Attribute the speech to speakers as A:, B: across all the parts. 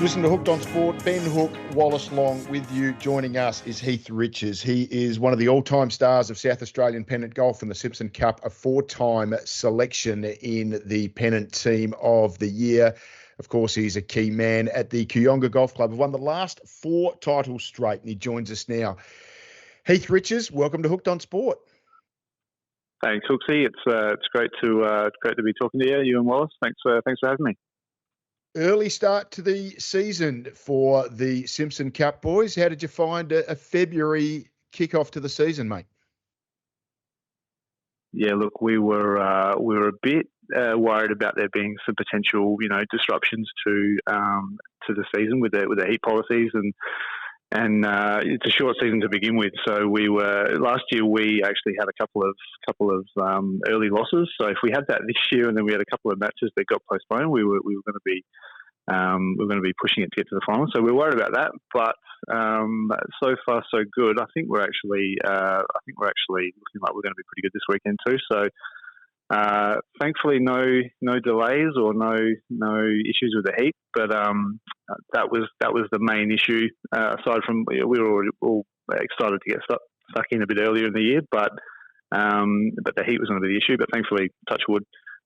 A: Listen to Hooked on Sport. Ben Hook, Wallace Long with you. Joining us is Heath Riches. He is one of the all-time stars of South Australian pennant golf and the Simpson Cup, a four-time selection in the pennant team of the year. Of course, he's a key man at the Kooyonga Golf Club. He's won the last 4 titles straight, and he joins us now. Heath Riches, welcome to Hooked on Sport.
B: Thanks, Hooksy. It's great to be talking to you and Wallace. Thanks for having me.
A: Early start to the season for the Simpson Cup boys. How did you find a February kickoff to the season, mate?
B: Yeah, look, we were a bit worried about there being some potential, disruptions to the season with the heat policies, and it's a short season to begin with. So last year we actually had a couple of early losses. So if we had that this year and then we had a couple of matches that got postponed, we were going to be pushing it to get to the final. So we're worried about that. But so far so good. I think we're actually looking like we're going to be pretty good this weekend too. So thankfully no delays or no issues with the heat. But that was the main issue. Aside from we were already all excited to get stuck in a bit earlier in the year, but the heat was going to be the issue. But thankfully, touch wood,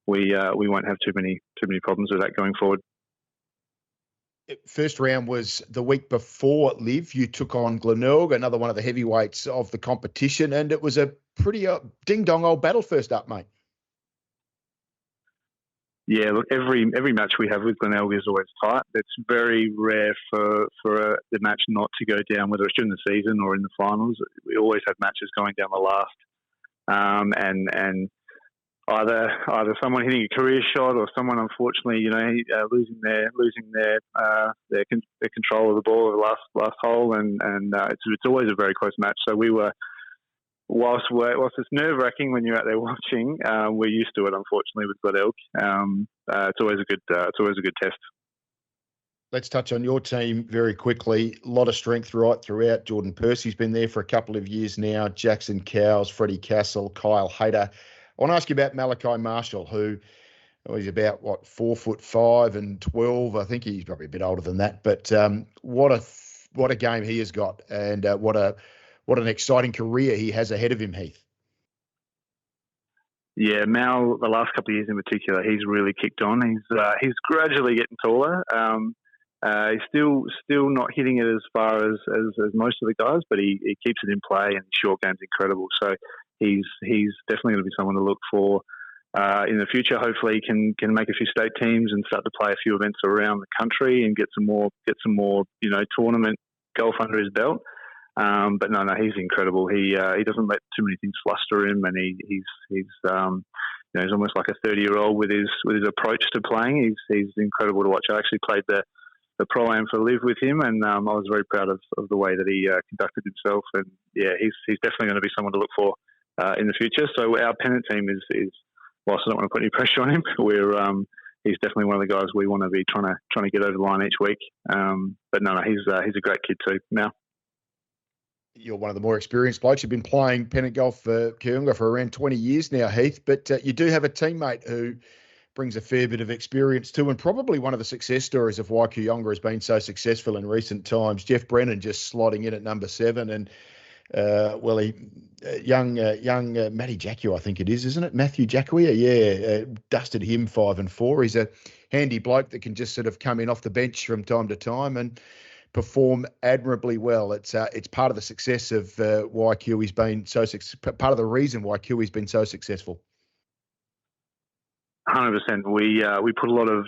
B: we won't have too many problems with that going forward.
A: First round was the week before Liv. You took on Glenelg, another one of the heavyweights of the competition, and it was a pretty ding-dong old battle first up, mate.
B: Yeah, look, every match we have with Glenelg is always tight. It's very rare for the match not to go down, whether it's during the season or in the finals. We always have matches going down the last, and either someone hitting a career shot or someone unfortunately, losing their control of the ball at the last hole, and it's always a very close match. So we were. Whilst it's nerve-wracking when you're out there watching, we're used to it. Unfortunately, with Glenelg, it's always a good test.
A: Let's touch on your team very quickly. A lot of strength right throughout. Jordan Percy's been there for a couple of years now. Jackson Cowles, Freddie Castle, Kyle Hayter. I want to ask you about Malachi Marshall, who he's about 4'5" and 12. I think he's probably a bit older than that. But what a game he has got, and what an exciting career he has ahead of him, Heath. Yeah,
B: Mal, the last couple of years in particular, he's really kicked on. He's gradually getting taller. He's still not hitting it as far as most of the guys, but he keeps it in play, and his short game's incredible. So he's definitely going to be someone to look for in the future. Hopefully he can make a few state teams and start to play a few events around the country and get some more tournament golf under his belt. But no, he's incredible. He doesn't let too many things fluster him, and he's almost like a 30-year-old with his approach to playing. He's incredible to watch. I actually played the Pro-Am for Liv with him, and I was very proud of the way that he conducted himself. And yeah, he's definitely going to be someone to look for in the future. So our pennant team is whilst I don't want to put any pressure on him, he's definitely one of the guys we want to be trying to get over the line each week. But no, he's a great kid too now.
A: You're one of the more experienced blokes. You've been playing pennant golf for Kooyonga for around 20 years now, Heath, but you do have a teammate who brings a fair bit of experience too, and probably one of the success stories of why Kooyonga has been so successful in recent times. Jeff Brennan just slotting in at number 7, and young Matty Jacqua, I think it is, isn't it? Matthew Jacqua, dusted him 5 and 4. He's a handy bloke that can just sort of come in off the bench from time to time and perform admirably well. It's part of the success of why Kiwi's been part of the reason why Kiwi's been so successful.
B: 100%. We put a lot of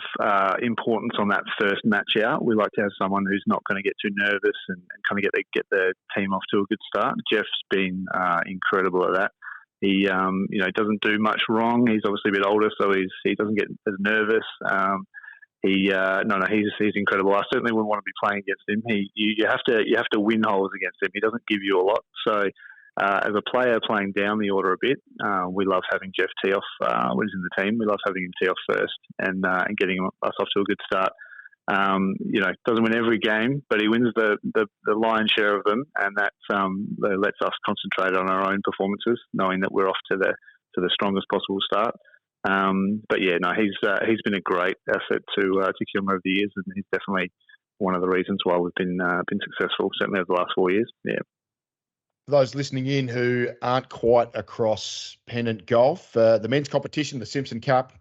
B: importance on that first match out. We like to have someone who's not going to get too nervous and kind of get the team off to a good start. Jeff's been incredible at that. He doesn't do much wrong. He's obviously a bit older, so he doesn't get as nervous. He's incredible. I certainly wouldn't want to be playing against him. You have to win holes against him. He doesn't give you a lot. So as a player playing down the order a bit, we love having Jeff tee off when he's in the team. We love having him tee off first and getting us off to a good start. Doesn't win every game, but he wins the lion's share of them, and that lets us concentrate on our own performances, knowing that we're off to the strongest possible start. He's been a great asset to Kooyonga over the years, and he's definitely one of the reasons why we've been successful, certainly over the last 4 years. Yeah.
A: For those listening in who aren't quite across Pennant golf, the men's competition, the Simpson Cup,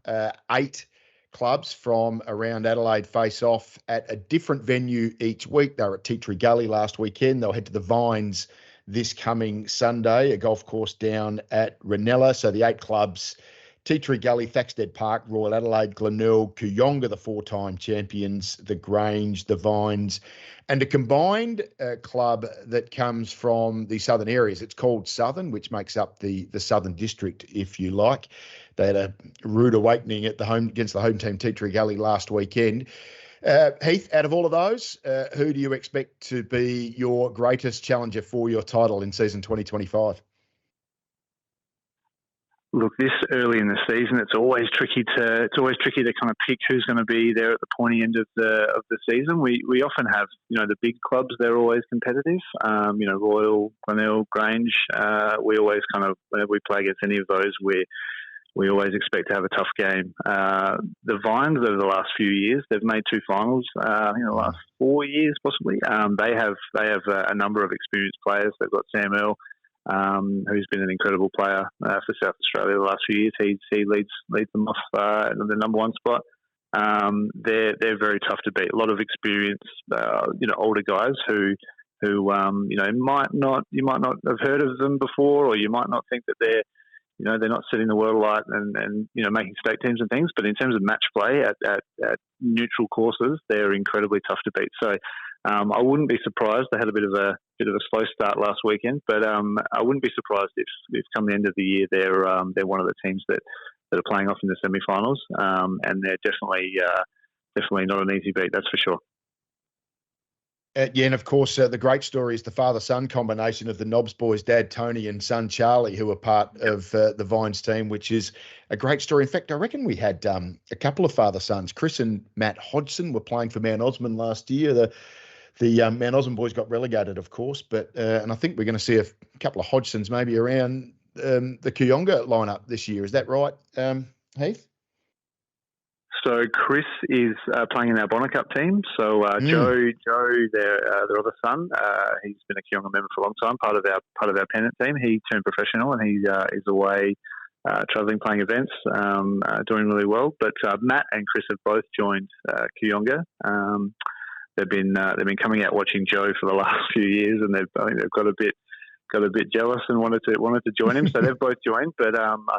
A: 8 clubs from around Adelaide face off at a different venue each week. They were at Tea Tree Gully last weekend. They'll head to the Vines this coming Sunday, a golf course down at Ranella. So the 8 clubs: Tea Tree Gully, Thaxted Park, Royal Adelaide, Glenelg, Kooyonga, the 4-time champions, the Grange, the Vines, and a combined club that comes from the southern areas. It's called Southern, which makes up the Southern District, if you like. They had a rude awakening at the home against the home team, Tea Tree Gully, last weekend. Heath, out of all of those, who do you expect to be your greatest challenger for your title in season 2025?
B: Look, this early in the season, it's always tricky to kind of pick who's going to be there at the pointy end of the season. We often have, the big clubs. They're always competitive. Royal, Glenelg, Grange. We always whenever we play against any of those, we always expect to have a tough game. The Vines, over the last few years, they've made 2 finals. I think the last 4 years, possibly. They have a number of experienced players. They've got Sam Earl, who's been an incredible player for South Australia the last few years. He leads them off the number 1 spot. They're very tough to beat. A lot of experienced, older guys who you might not have heard of them before, or you might not think that they're not setting the world alight and making state teams and things. But in terms of match play at neutral courses, they're incredibly tough to beat. So I wouldn't be surprised. They had a bit of a slow start last weekend, but I wouldn't be surprised if come the end of the year they're one of the teams that are playing off in the semi-finals, and they're definitely not an easy beat. That's for sure.
A: And of course, the great story is the father-son combination of the Knobs boys, Dad Tony and son Charlie, who are part of the Vines team, which is a great story. In fact, I reckon we had a couple of father-sons. Chris and Matt Hodgson were playing for Mount Osmond last year. The Mount Osmond boys got relegated, of course, but and I think we're going to see a couple of Hodgsons maybe around the Kooyonga lineup this year. Is that right, Heath?
B: So Chris is playing in our Bonner Cup team. So Joe, their other son, he's been a Kooyonga member for a long time, part of our Pennant team. He turned professional and he is away travelling, playing events, doing really well. But Matt and Chris have both joined Kooyonga. They've been coming out watching Joe for the last few years, and I think they've got a bit jealous and wanted to join him. So they've both joined. But I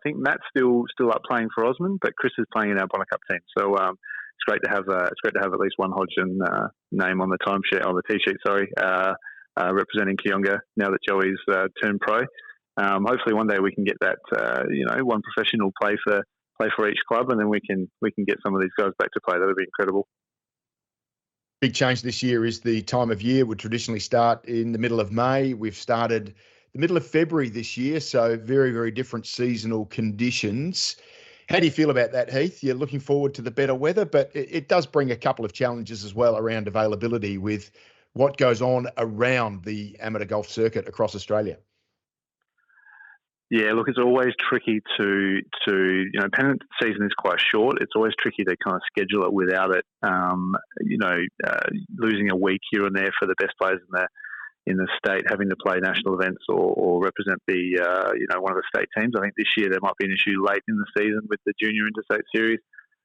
B: think Matt's still up playing for Osmond, but Chris is playing in our Bonner Cup team. So it's great to have at least one Hodgson name on the timesheet, on the T-sheet. Representing Kooyonga now that Joey's turned pro. Hopefully one day we can get that one professional play for each club, and then we can get some of these guys back to play. That would be incredible.
A: Big change this year is the time of year. We traditionally start in the middle of May. We've started the middle of February this year, so very, very different seasonal conditions. How do you feel about that, Heath? You're looking forward to the better weather, but it does bring a couple of challenges as well around availability with what goes on around the amateur golf circuit across Australia.
B: Yeah, look, it's always tricky to Pennant season is quite short. It's always tricky to kind of schedule it without it, losing a week here and there for the best players in the state, having to play national events or represent the one of the state teams. I think this year there might be an issue late in the season with the junior interstate series.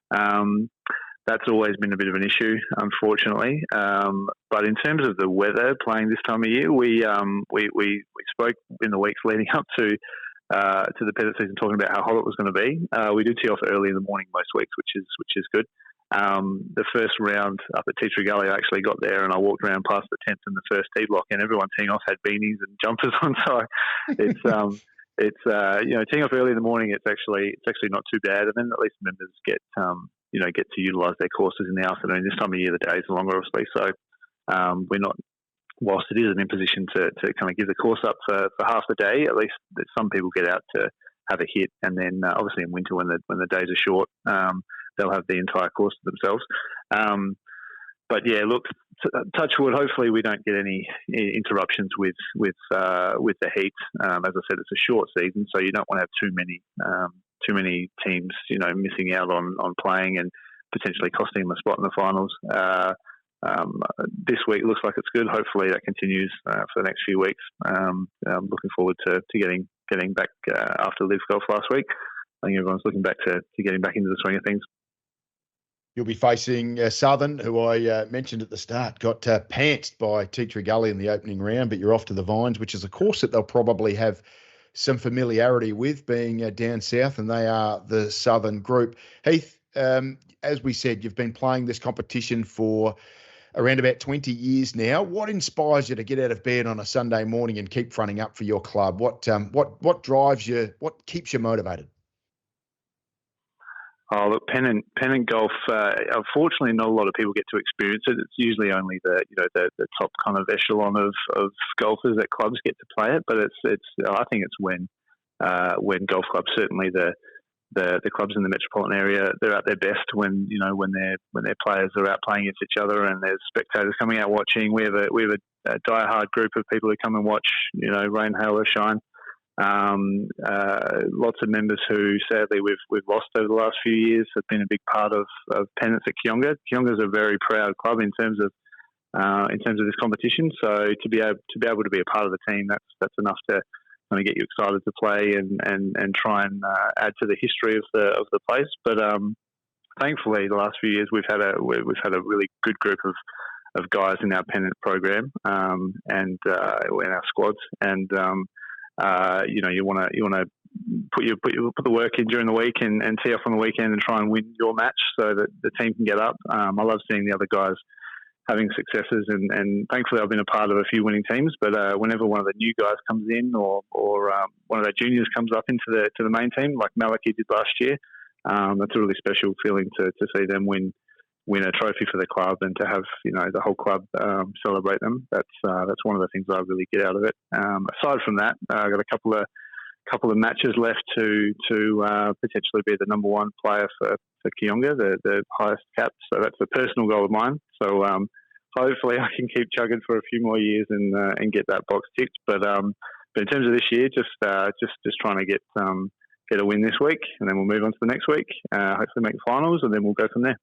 B: That's always been a bit of an issue, unfortunately. But in terms of the weather, playing this time of year, we spoke in the weeks leading up to the Pennant season, talking about how hot it was going to be. We do tee off early in the morning most weeks, which is good. The first round up at Tea Tree Gully, I actually got there and I walked around past the tents in the first tee block, and everyone teeing off had beanies and jumpers on. So it's teeing off early in the morning. It's actually not too bad, and then at least members get to utilise their courses in the afternoon. This time of year, the days are longer, obviously. So we're not. Whilst it is an imposition to kind of give the course up for half the day, at least some people get out to have a hit, and then obviously in winter when the days are short, they'll have the entire course to themselves. But yeah, look, touch wood. Hopefully we don't get any interruptions with the heat. As I said, it's a short season, so you don't want to have too many teams missing out on playing and potentially costing them a spot in the finals. this week looks like it's good. Hopefully that continues for the next few weeks. I'm looking forward to getting back after Live Golf last week. I think everyone's looking back to getting back into the swing of things.
A: You'll be facing Southern, who I mentioned at the start, got pantsed by Teacher Gully in the opening round, but you're off to the Vines, which is a course that they'll probably have some familiarity with, being down south, and they are the Southern group. Heath, as we said, you've been playing this competition for around about 20 years now. What inspires you to get out of bed on a Sunday morning and keep fronting up for your club? What drives you? What keeps you motivated?
B: Oh, look, pennant golf. Unfortunately, not a lot of people get to experience it. It's usually only the top kind of echelon of golfers at clubs get to play it. But I think it's when golf clubs, certainly the clubs in the metropolitan area, they're at their best when their players are out playing against each other and there's spectators coming out watching. We have a die-hard group of people who come and watch, rain, hail or shine. Lots of members who sadly we've lost over the last few years have been a big part of Pennants at Kionga. Kionga is a very proud club in terms of this competition. So to be able to be a part of the team, that's enough to kind of get you excited to play and try and add to the history of the place. But thankfully, the last few years we've had a really good group of guys in our Pennant program and in our squads and. You want to put the work in during the week and tee off on the weekend and try and win your match so that the team can get up. I love seeing the other guys having successes and thankfully I've been a part of a few winning teams. But whenever one of the new guys comes in or one of our juniors comes up into the main team, like Maliki did last year, that's a really special feeling to see them win a trophy for the club and to have the whole club celebrate them. That's one of the things I really get out of it. Aside from that, I've got a couple of matches left to potentially be the number one player for Kionga, the highest cap. So that's a personal goal of mine. So hopefully I can keep chugging for a few more years and get that box ticked. But in terms of this year, just trying to get a win this week, and then we'll move on to the next week. Hopefully make the finals, and then we'll go from there.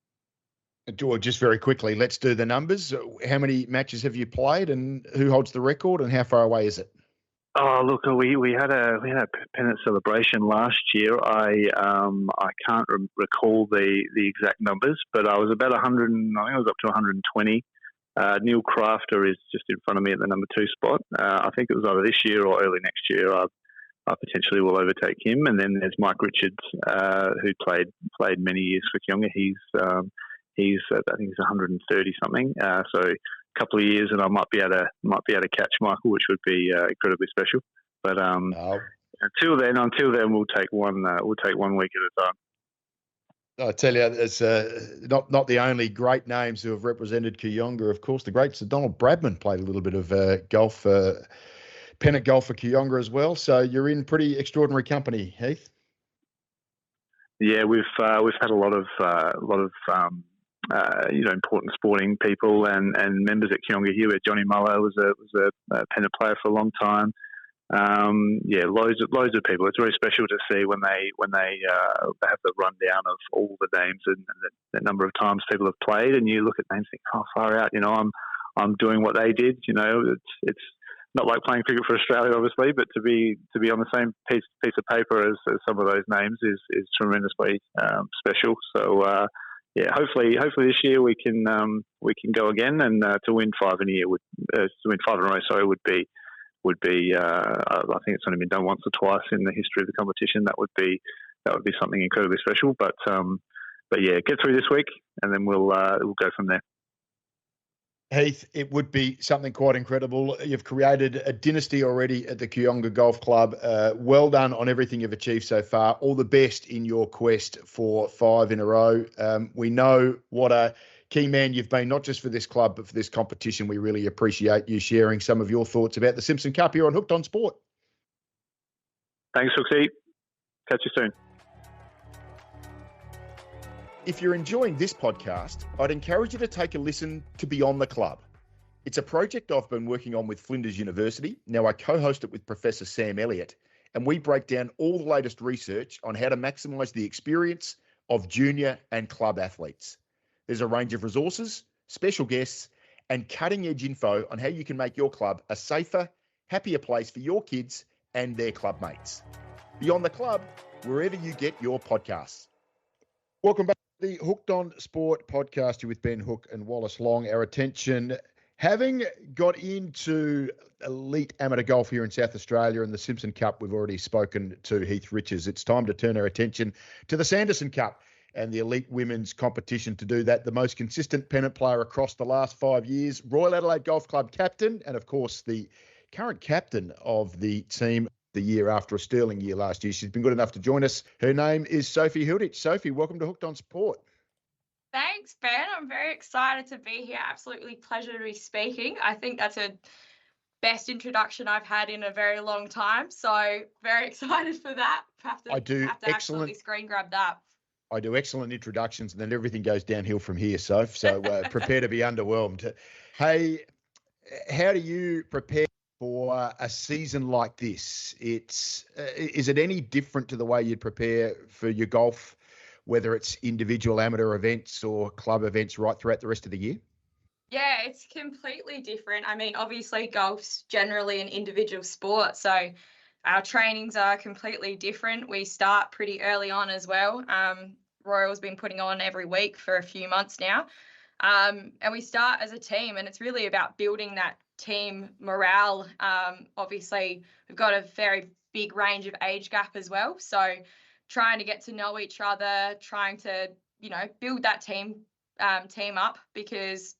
A: George, just very quickly, let's do the numbers. How many matches have you played, and who holds the record, and how far away is it?
B: Oh, look, we had a pennant celebration last year. I can't recall the exact numbers, but I was about 100. I think I was up to 120. Neil Crafter is just in front of me at the number 2 spot. I think it was either this year or early next year. I potentially will overtake him, and then there's Mike Richards, who played many years for Kionga. He's I think he's 130 something. So a couple of years, and I might be able to catch Michael, which would be incredibly special. But until then, we'll take one week at a time.
A: I tell you, it's not the only great names who have represented Kionga. Of course, the great Sir Donald Bradman played a little bit of golf, pennant golf for Kionga as well. So you're in pretty extraordinary company, Heath.
B: Yeah, we've had a lot of important sporting people and members at Kionga here. Where Johnny Muller was a pennant player for a long time. Loads of people. It's very special to see when they have the rundown of all the names and the number of times people have played, and you look at names and think, oh, far out. I'm doing what they did. It's not like playing cricket for Australia, obviously, but to be on the same piece of paper as some of those names is tremendously special. So. Hopefully this year we can go again, and to win 5 in a year to win 5 in a row. Sorry, would be. I think it's only been done once or twice in the history of the competition. That would be something incredibly special. But get through this week, and then we'll go from there.
A: Heath, it would be something quite incredible. You've created a dynasty already at the Kionga Golf Club. Well done on everything you've achieved so far. All the best in your quest for 5 in a row. We know what a key man you've been, not just for this club, but for this competition. We really appreciate you sharing some of your thoughts about the Simpson Cup here on Hooked on Sport.
B: Thanks, Hooksy. Catch you soon.
A: If you're enjoying this podcast, I'd encourage you to take a listen to Beyond the Club. It's a project I've been working on with Flinders University. Now I co-host it with Professor Sam Elliott, and we break down all the latest research on how to maximise the experience of junior and club athletes. There's a range of resources, special guests, and cutting-edge info on how you can make your club a safer, happier place for your kids and their club mates. Beyond the Club, wherever you get your podcasts. Welcome back to the Hooked on Sport podcast. You're with Ben Hook and Wallace Long. Our attention, having got into elite amateur golf here in South Australia and the Simpson Cup, we've already spoken to Heath Riches. It's time to turn our attention to the Sanderson Cup and the elite women's competition. To do that, the most consistent pennant player across the last 5 years, Royal Adelaide Golf Club captain, and of course the current captain of the team the year after a sterling year last year. She's been good enough to join us. Her name is Sophie Hilditch. Sophie, welcome to Hooked on Sport.
C: Thanks, Ben. I'm very excited to be here. Absolutely pleasure to be speaking. I think that's a best introduction I've had in a very long time. So very excited for that. Have to absolutely screen grab that.
A: I do excellent introductions and then everything goes downhill from here, Soph. So prepare to be underwhelmed. Hey, how do you prepare for a season like this? Is it any different to the way you'd prepare for your golf, whether it's individual amateur events or club events right throughout the rest of the year?
C: Yeah, it's completely different. I mean, obviously golf's generally an individual sport, so our trainings are completely different. We start pretty early on as well. Royal's been putting on every week for a few months now. And we start as a team, and it's really about building that team morale. Obviously, we've got a very big range of age gap as well. So trying to get to know each other, trying to, build that team up, because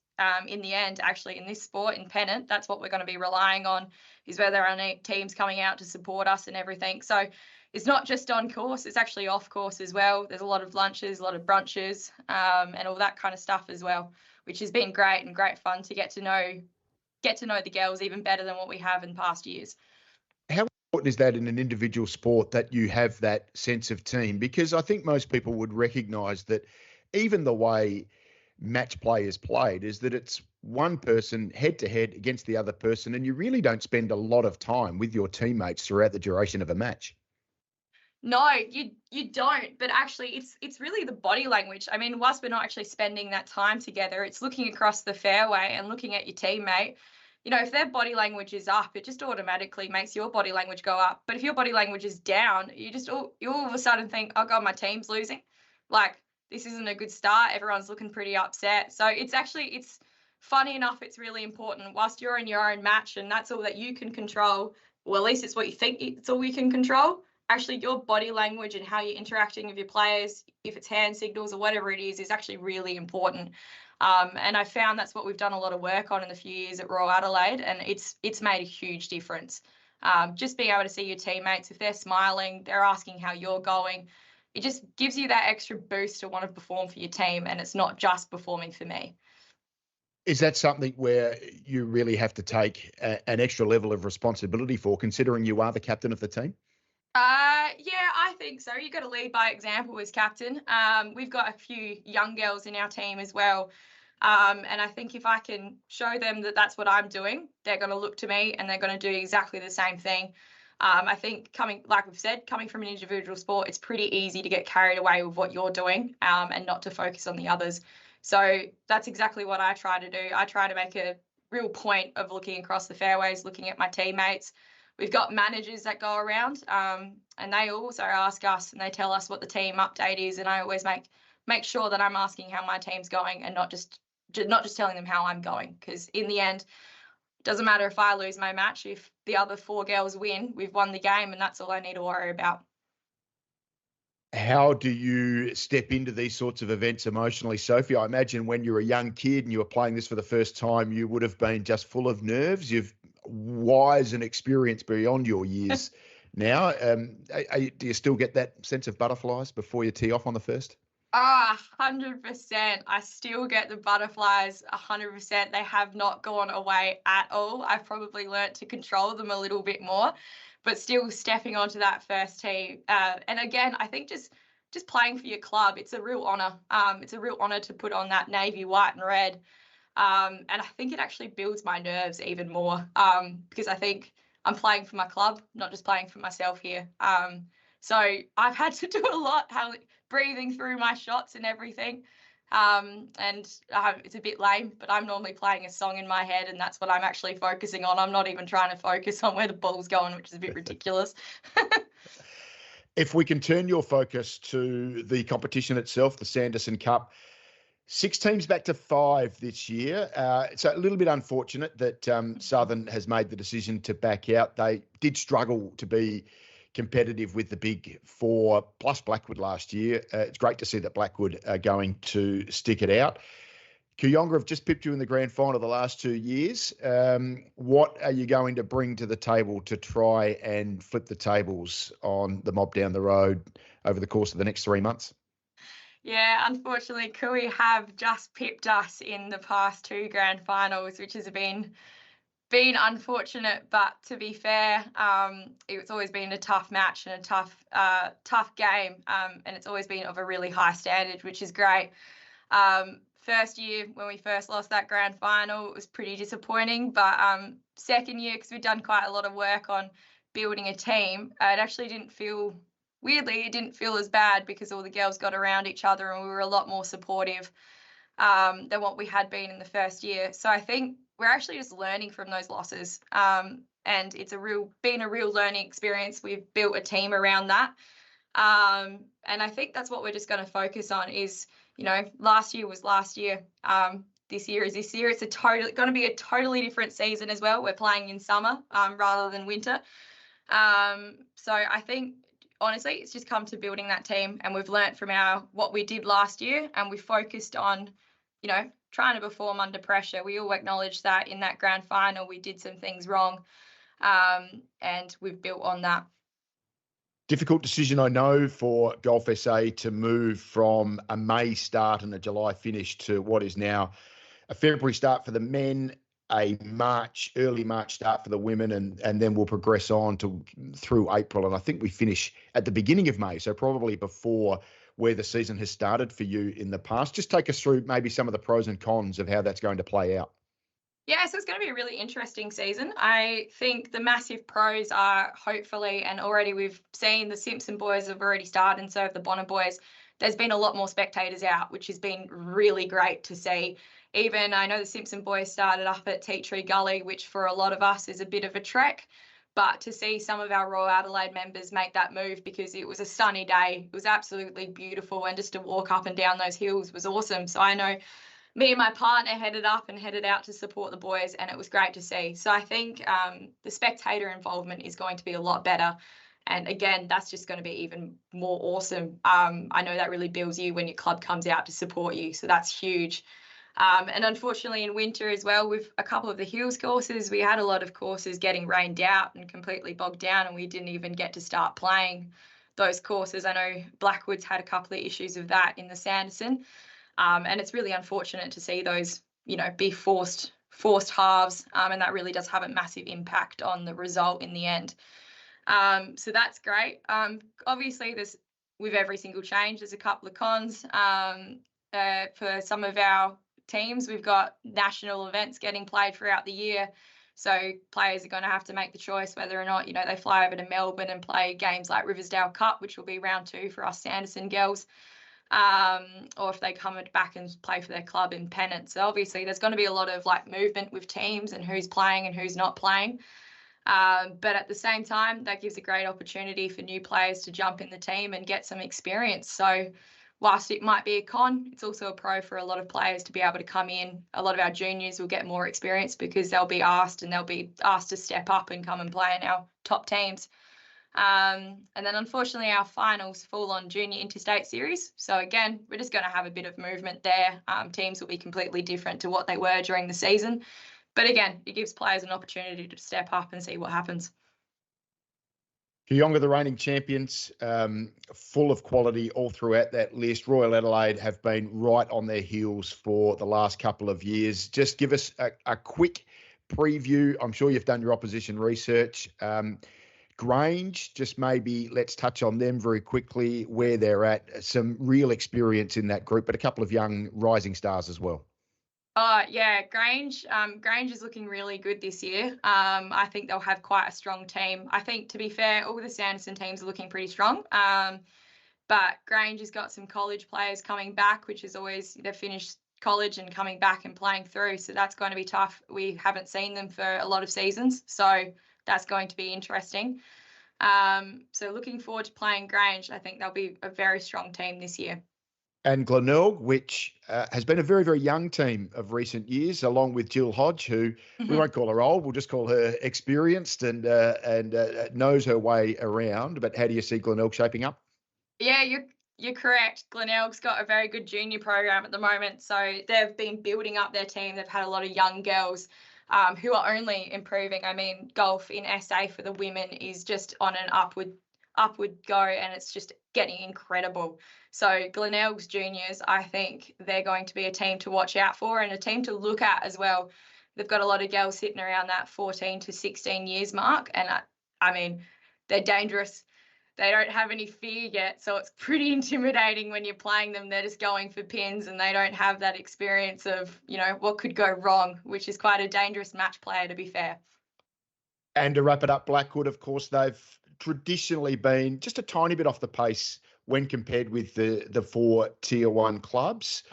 C: in the end, actually in this sport, in Pennant, that's what we're going to be relying on, is whether our team's coming out to support us and everything. So it's not just on course, it's actually off course as well. There's a lot of lunches, a lot of brunches, and all that kind of stuff as well, which has been great and great fun to get to know the girls even better than what we have in past years.
A: How important is that in an individual sport, that you have that sense of team? Because I think most people would recognise that even the way match play is played is that it's one person head to head against the other person, and you really don't spend a lot of time with your teammates throughout the duration of a match.
C: No, you don't. But actually, it's really the body language. I mean, whilst we're not actually spending that time together, it's looking across the fairway and looking at your teammate. If their body language is up, it just automatically makes your body language go up. But if your body language is down, you all of a sudden think, oh God, my team's losing. Like, this isn't a good start. Everyone's looking pretty upset. So it's funny enough, it's really important. Whilst you're in your own match and that's all that you can control, well, at least it's what you think it's all you can control. Actually, your body language and how you're interacting with your players, if it's hand signals or whatever it is actually really important. And I found that's what we've done a lot of work on in the few years at Royal Adelaide, and it's made a huge difference. Just being able to see your teammates, if they're smiling, they're asking how you're going, it just gives you that extra boost to want to perform for your team, and it's not just performing for me.
A: Is that something where you really have to take an extra level of responsibility for, considering you are the captain of the team?
C: Yeah, I think so. You've got to lead by example as captain. We've got a few young girls in our team as well. And I think if I can show them that that's what I'm doing, they're going to look to me and they're going to do exactly the same thing. I think coming from an individual sport, it's pretty easy to get carried away with what you're doing and not to focus on the others. So that's exactly what I try to do. I try to make a real point of looking across the fairways, looking at my teammates. We've got managers that go around and they also ask us and they tell us what the team update is. And I always make sure that I'm asking how my team's going and not just telling them how I'm going. Because in the end, it doesn't matter if I lose my match. If the other 4 girls win, we've won the game, and that's all I need to worry about.
A: How do you step into these sorts of events emotionally, Sophie? I imagine when you were a young kid and you were playing this for the first time, you would have been just full of nerves. You've wise and experienced beyond your years now. Do you still get that sense of butterflies before you tee off on the first?
C: 100%. I still get the butterflies 100%. They have not gone away at all. I've probably learnt to control them a little bit more, but still stepping onto that first tee. And again, I think just playing for your club, it's a real honour. It's a real honour to put on that navy, white and red. And I think it actually builds my nerves even more because I think I'm playing for my club, not just playing for myself here. So I've had to do a lot, breathing through my shots and everything. It's a bit lame, but I'm normally playing a song in my head, and that's what I'm actually focusing on. I'm not even trying to focus on where the ball's going, which is a bit ridiculous.
A: If we can turn your focus to the competition itself, the Sanderson Cup, 6 teams back to 5 this year. It's a little bit unfortunate that Southern has made the decision to back out. They did struggle to be competitive with the big 4 plus Blackwood last year. It's great to see that Blackwood are going to stick it out. Kooyonga have just pipped you in the grand final the last 2 years. What are you going to bring to the table to try and flip the tables on the mob down the road over the course of the next 3 months?
C: Yeah, unfortunately, Cooey have just pipped us in the past 2 grand finals, which has been unfortunate. But to be fair, it's always been a tough match and a tough game, and it's always been of a really high standard, which is great. First year when we first lost that grand final, it was pretty disappointing. But second year, because we'd done quite a lot of work on building a team, it actually didn't feel. Weirdly, it didn't feel as bad because all the girls got around each other and we were a lot more supportive than what we had been in the first year. So I think we're actually just learning from those losses, and it's been a real learning experience. We've built a team around that, and I think that's what we're just going to focus on. Is last year was last year. This year is this year. It's going to be a totally different season as well. We're playing in summer rather than winter. So I think, honestly, it's just come to building that team, and we've learnt from what we did last year, and we focused on, trying to perform under pressure. We all acknowledge that in that grand final we did some things wrong, and we've built on that.
A: Difficult decision, I know, for Golf SA to move from a May start and a July finish to what is now a February start for the men, a early March start for the women, and then we'll progress on through April. And I think we finish at the beginning of May, so probably before where the season has started for you in the past. Just take us through maybe some of the pros and cons of how that's going to play out.
C: Yeah, so it's going to be a really interesting season. I think the massive pros are, hopefully, and already we've seen the Simpson boys have already started, and so have the Bonner boys. There's been a lot more spectators out, which has been really great to see. Even I know the Simpson boys started up at Tea Tree Gully, which for a lot of us is a bit of a trek. But to see some of our Royal Adelaide members make that move, because it was a sunny day, it was absolutely beautiful, and just to walk up and down those hills was awesome. So I know me and my partner headed out to support the boys, and it was great to see. So I think the spectator involvement is going to be a lot better. And again, that's just going to be even more awesome. I know that really builds you when your club comes out to support you. So that's huge. And unfortunately in winter as well, with a couple of the hills courses, we had a lot of courses getting rained out and completely bogged down, and we didn't even get to start playing those courses. I know Blackwood's had a couple of issues with that in the Sanderson. And it's really unfortunate to see those, be forced halves, and that really does have a massive impact on the result in the end. So that's great. Obviously, with every single change, there's a couple of cons. For some of our teams, we've got national events getting played throughout the year. So players are going to have to make the choice whether or not, they fly over to Melbourne and play games like Riversdale Cup, which will be round 2 for us Sanderson girls. Or if they come back and play for their club in Pennant. So obviously there's going to be a lot of movement with teams and who's playing and who's not playing. But at the same time, that gives a great opportunity for new players to jump in the team and get some experience. So whilst it might be a con, it's also a pro for a lot of players to be able to come in. A lot of our juniors will get more experience because they'll be asked to step up and come and play in our top teams. And then unfortunately our finals fall on junior interstate series. So again, we're just going to have a bit of movement there. Teams will be completely different to what they were during the season. But again, it gives players an opportunity to step up and see what happens.
A: Kooyonga, the reigning champions, full of quality all throughout that list. Royal Adelaide have been right on their heels for the last couple of years. Just give us a quick preview. I'm sure you've done your opposition research. Grange, just maybe let's touch on them very quickly, where they're at. Some real experience in that group, but a couple of young rising stars as well.
C: Yeah, Grange is looking really good this year. I think they'll have quite a strong team. I think, to be fair, all the Sanderson teams are looking pretty strong. But Grange has got some college players coming back, which is always, they've finished college and coming back and playing through. So that's going to be tough. We haven't seen them for a lot of seasons. So that's going to be interesting. So looking forward to playing Grange. I think they'll be a very strong team this year.
A: And Glenelg, which has been a very, very young team of recent years, along with Jill Hodge, who we won't call her old, we'll just call her experienced and knows her way around. But how do you see Glenelg shaping up?
C: Yeah, you're correct. Glenelg's got a very good junior program at the moment. So they've been building up their team. They've had a lot of young girls who are only improving. I mean, golf in SA for the women is just on an upward go, and it's just getting incredible. So Glenelg's juniors, I think they're going to be a team to watch out for and a team to look at as well. They've got a lot of girls sitting around that 14 to 16 years mark, and I mean, they're dangerous. They don't have any fear yet, so it's pretty intimidating when you're playing them. They're just going for pins, and they don't have that experience of, you know, what could go wrong, which is quite a dangerous match player, to be fair.
A: And to wrap it up, Blackwood, of course, they've traditionally been just a tiny bit off the pace when compared with the four Tier 1 clubs.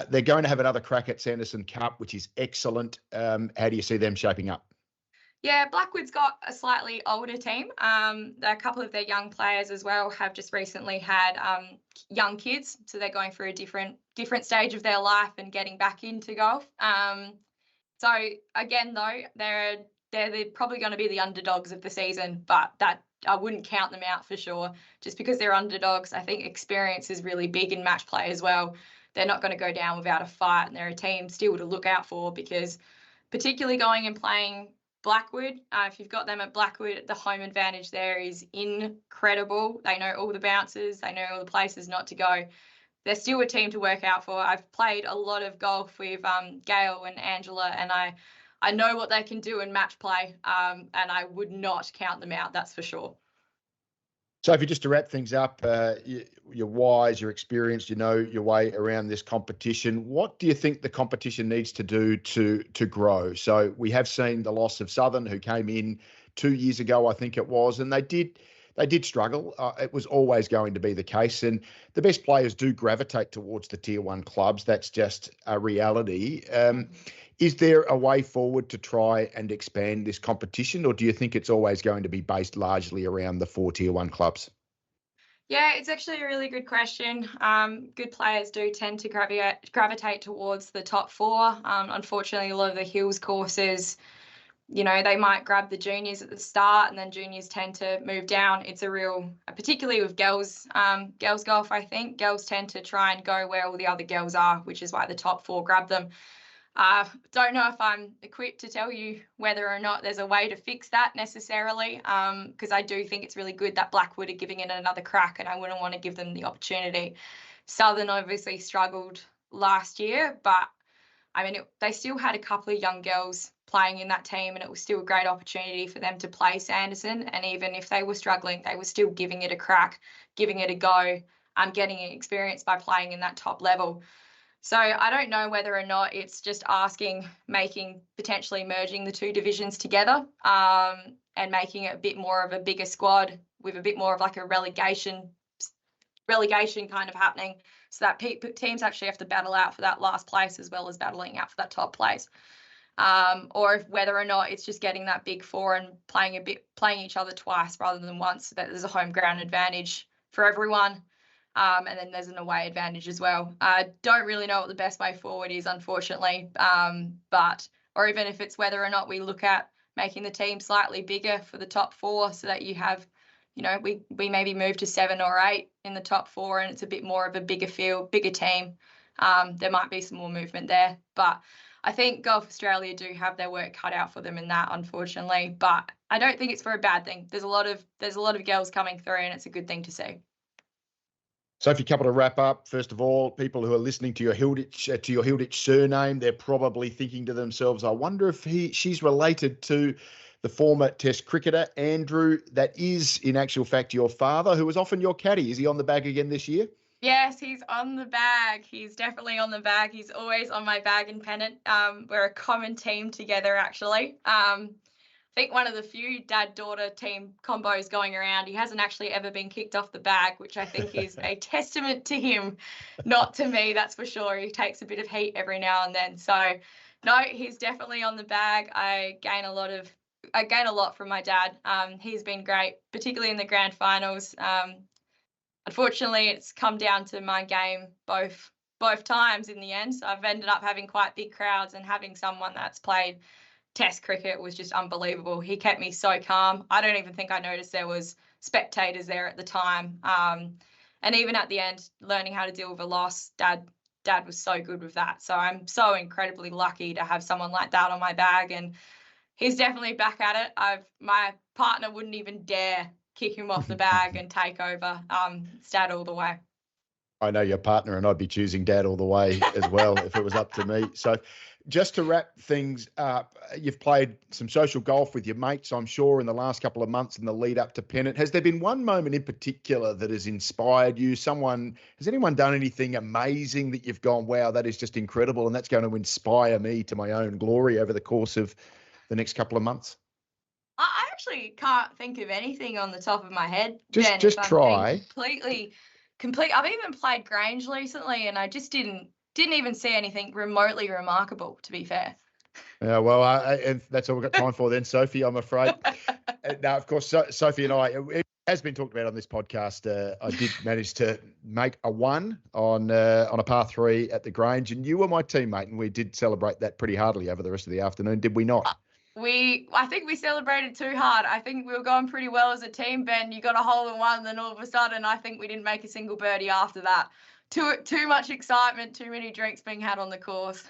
A: They're going to have another crack at Sanderson Cup, which is excellent. How do you see them shaping up?
C: Yeah, Blackwood's got a slightly older team. A couple of their young players as well have just recently had young kids, so they're going through a different stage of their life and getting back into golf. So again, though, they're probably going to be the underdogs of the season, but that I wouldn't count them out for sure. Just because they're underdogs, I think experience is really big in match play as well. They're not going to go down without a fight, and they're a team still to look out for, because particularly going and playing Blackwood, if you've got them at Blackwood, the home advantage there is incredible. They know all the bounces, they know all the places not to go. They're still a team to work out for. I've played a lot of golf with Gail and Angela, and I know what they can do in match play, and I would not count them out, that's for sure.
A: Sophie, just to wrap things up, you're wise, you're experienced, you know your way around this competition. What do you think the competition needs to do to grow? So we have seen the loss of Southern, who came in 2 years ago, I think it was, and they did struggle. It was always going to be the case, and the best players do gravitate towards the Tier 1 clubs. That's just a reality. Is there a way forward to try and expand this competition, or do you think it's always going to be based largely around the four Tier 1 clubs?
C: Yeah, it's actually a really good question. Good players do tend to gravitate towards the top four. Unfortunately, a lot of the Hills courses, you know, they might grab the juniors at the start, and then juniors tend to move down. It's particularly with girls golf, I think. Girls tend to try and go where all the other girls are, which is why the top four grab them. Don't know if I'm equipped to tell you whether or not there's a way to fix that necessarily, because I do think it's really good that Blackwood are giving it another crack, and I wouldn't want to give them the opportunity. Southern obviously struggled last year, but I mean, they still had a couple of young girls playing in that team, and it was still a great opportunity for them to play Sanderson. And even if they were struggling, they were still giving it a crack, giving it a go, getting experience by playing in that top level. So I don't know whether or not it's just potentially merging the two divisions together, and making it a bit more of a bigger squad with a bit more of like a relegation kind of happening, so that teams actually have to battle out for that last place as well as battling out for that top place. Or whether or not it's just getting that big four and playing each other twice rather than once, so that there's a home ground advantage for everyone. And then there's an away advantage as well. I don't really know what the best way forward is, unfortunately. Or even if it's whether or not we look at making the team slightly bigger for the top four, so that you have, you know, we maybe move to 7 or 8 in the top four, and it's a bit more of a bigger field, bigger team. There might be some more movement there, but I think Golf Australia do have their work cut out for them in that, unfortunately. But I don't think it's for a bad thing. There's a lot of girls coming through, and it's a good thing to see.
A: Sophie, a couple to wrap up. First of all, people who are listening to your Hilditch surname, they're probably thinking to themselves, I wonder if she's related to the former Test cricketer, Andrew. That is, in actual fact, your father, who was often your caddy. Is he on the bag again this year?
C: Yes, he's on the bag. He's definitely on the bag. He's always on my bag in Pennant. We're a common team together, actually. think one of the few dad-daughter team combos going around. He hasn't actually ever been kicked off the bag, which I think is a testament to him, not to me, that's for sure. He takes a bit of heat every now and then. So, no, he's definitely on the bag. I gain a lot from my dad. He's been great, particularly in the grand finals. Unfortunately, it's come down to my game both times in the end. So I've ended up having quite big crowds, and having someone that's played Test cricket was just unbelievable. He kept me so calm. I don't even think I noticed there was spectators there at the time. And even at the end, learning how to deal with a loss, Dad was so good with that. So I'm so incredibly lucky to have someone like that on my bag, and he's definitely back at it. My partner wouldn't even dare kick him off the bag and take over. It's Dad all the way.
A: I know your partner, and I'd be choosing Dad all the way as well if it was up to me. So just to wrap things up, you've played some social golf with your mates, I'm sure, in the last couple of months in the lead up to Pennant. Has there been one moment in particular that has inspired you? Has anyone done anything amazing that you've gone, wow, that is just incredible, and that's going to inspire me to my own glory over the course of the next couple of months?
C: I actually can't think of anything on the top of my head.
A: Just try.
C: Complete. I've even played Grange recently, and I just didn't even see anything remotely remarkable, to be fair.
A: Yeah, well, and that's all we've got time for then, Sophie, I'm afraid. Now, of course, Sophie and I, it has been talked about on this podcast. I did manage to make a 1 on a par 3 at the Grange, and you were my teammate, and we did celebrate that pretty heartily over the rest of the afternoon, did we not?
C: I think we celebrated too hard. I think we were going pretty well as a team, Ben. You got a hole in one, and then all of a sudden, I think we didn't make a single birdie after that. Too much excitement, too many drinks being had on the course.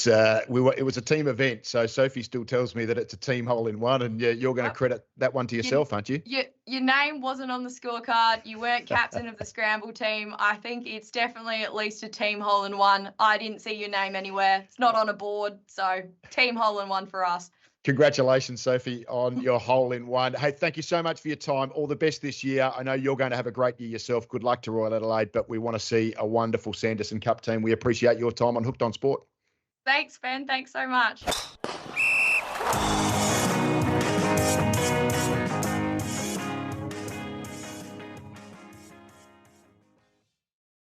A: It was a team event, so Sophie still tells me that it's a team hole in one, and you're going to credit that one to yourself, aren't you?
C: Your name wasn't on the scorecard. You weren't captain of the scramble team. I think it's definitely at least a team hole in one. I didn't see your name anywhere. It's not on a board, so team hole in one for us.
A: Congratulations, Sophie, on your hole in one. Hey, thank you so much for your time. All the best this year. I know you're going to have a great year yourself. Good luck to Royal Adelaide, but we want to see a wonderful Sanderson Cup team. We appreciate your time on Hooked on Sport.
C: Thanks, Ben. Thanks so much.